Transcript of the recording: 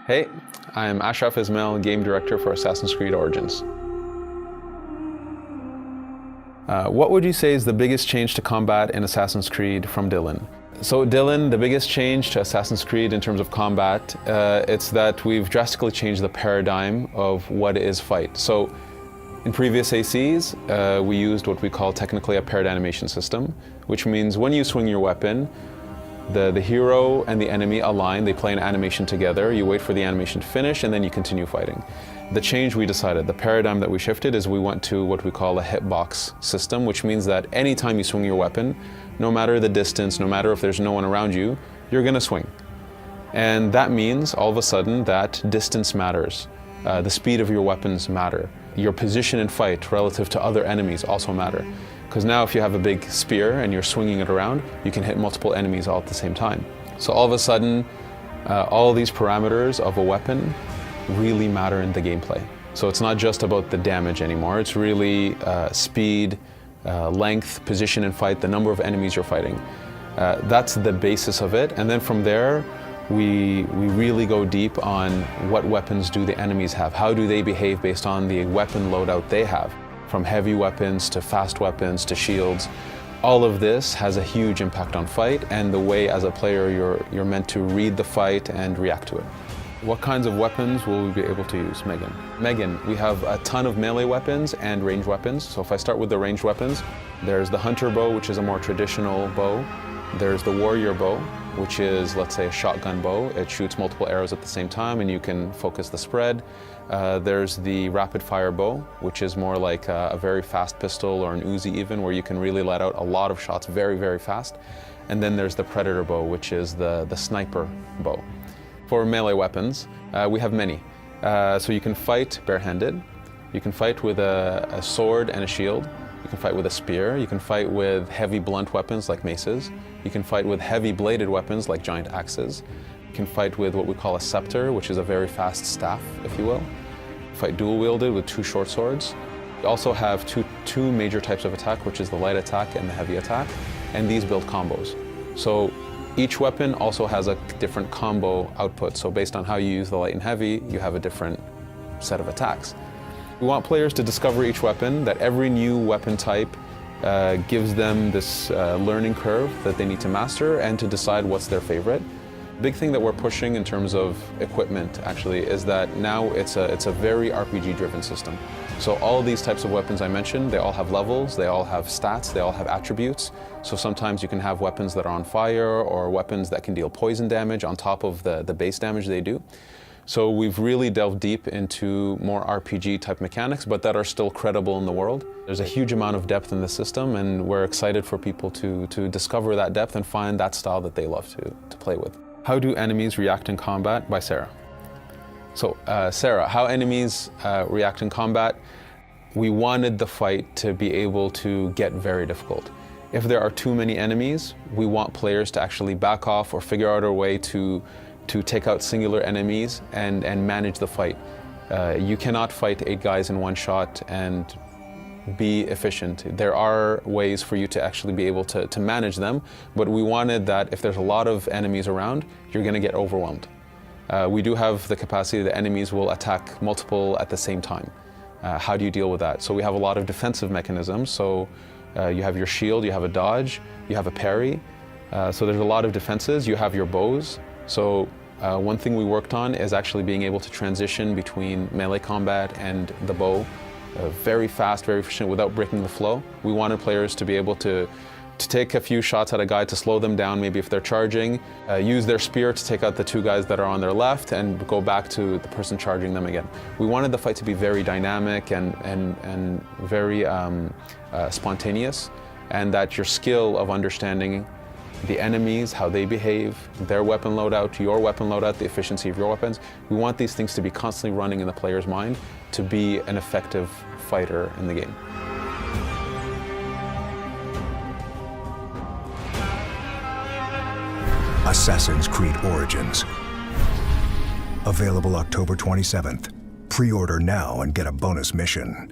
Hey, I'm Ashraf Ismail, Game Director for Assassin's Creed Origins. What would you say is the biggest change to combat in Assassin's Creed from Dylan? So Dylan, the biggest change to Assassin's Creed in terms of combat, it's that we've drastically changed the paradigm of what is fight. So in previous ACs, we used what we call technically a paired animation system, which means when you swing your weapon, the hero and the enemy align, they play an animation together, you wait for the animation to finish, and then you continue fighting. The change we decided, the paradigm that we shifted, is we went to what we call a hitbox system, which means that anytime you swing your weapon, no matter the distance, no matter if there's no one around you, you're gonna swing. And that means all of a sudden that distance matters. The speed of your weapons matter. Your position in fight relative to other enemies also matter. Because now if you have a big spear and you're swinging it around, you can hit multiple enemies all at the same time. So all of a sudden, all these parameters of a weapon really matter in the gameplay. So it's not just about the damage anymore, it's really speed, length, position in fight, the number of enemies you're fighting. That's the basis of it, and then from there, we really go deep on what weapons do the enemies have, how do they behave based on the weapon loadout they have. From heavy weapons to fast weapons to shields. All of this has a huge impact on fight and the way as a player you're meant to read the fight and react to it. What kinds of weapons will we be able to use, Megan? Megan, we have a ton of melee weapons and ranged weapons. So if I start with the ranged weapons, there's the hunter bow, which is a more traditional bow. There's the warrior bow, which is, let's say, a shotgun bow. It shoots multiple arrows at the same time and you can focus the spread. There's the rapid fire bow, which is more like a very fast pistol or an Uzi even, where you can really let out a lot of shots very, very fast. And then there's the predator bow, which is the sniper bow. For melee weapons, we have many. So you can fight barehanded, you can fight with a sword and a shield, you can fight with a spear, you can fight with heavy blunt weapons like maces, you can fight with heavy bladed weapons like giant axes, you can fight with what we call a scepter, which is a very fast staff, if you will. Fight dual wielded with two short swords. We also have two major types of attack, which is the light attack and the heavy attack, and these build combos. So each weapon also has a different combo output, so based on how you use the light and heavy, you have a different set of attacks. We want players to discover each weapon, that every new weapon type gives them this learning curve that they need to master and to decide what's their favorite. Big thing that we're pushing in terms of equipment actually is that now it's a very RPG driven system. So all these types of weapons I mentioned, they all have levels, they all have stats, they all have attributes. So sometimes you can have weapons that are on fire or weapons that can deal poison damage on top of the base damage they do. So we've really delved deep into more RPG type mechanics, but that are still credible in the world. There's a huge amount of depth in the system and we're excited for people to discover that depth and find that style that they love to play with. How do enemies react in combat? By Sarah. So Sarah, how enemies react in combat? We wanted the fight to be able to get very difficult. If there are too many enemies, we want players to actually back off or figure out a way to take out singular enemies and manage the fight. You cannot fight 8 guys in one shot and be efficient. There are ways for you to actually be able to manage them, but we wanted that if there's a lot of enemies around, you're gonna get overwhelmed. We do have the capacity that enemies will attack multiple at the same time. How do you deal with that? So we have a lot of defensive mechanisms. So you have your shield, you have a dodge, you have a parry. So there's a lot of defenses. You have your bows. So one thing we worked on is actually being able to transition between melee combat and the bow very fast, very efficient without breaking the flow. We wanted players to be able to take a few shots at a guy to slow them down, maybe if they're charging, use their spear to take out the 2 guys that are on their left and go back to the person charging them again. We wanted the fight to be very dynamic and very spontaneous, and that your skill of understanding the enemies, how they behave, their weapon loadout, your weapon loadout, the efficiency of your weapons. We want these things to be constantly running in the player's mind to be an effective fighter in the game. Assassin's Creed Origins. Available October 27th. Pre-order now and get a bonus mission.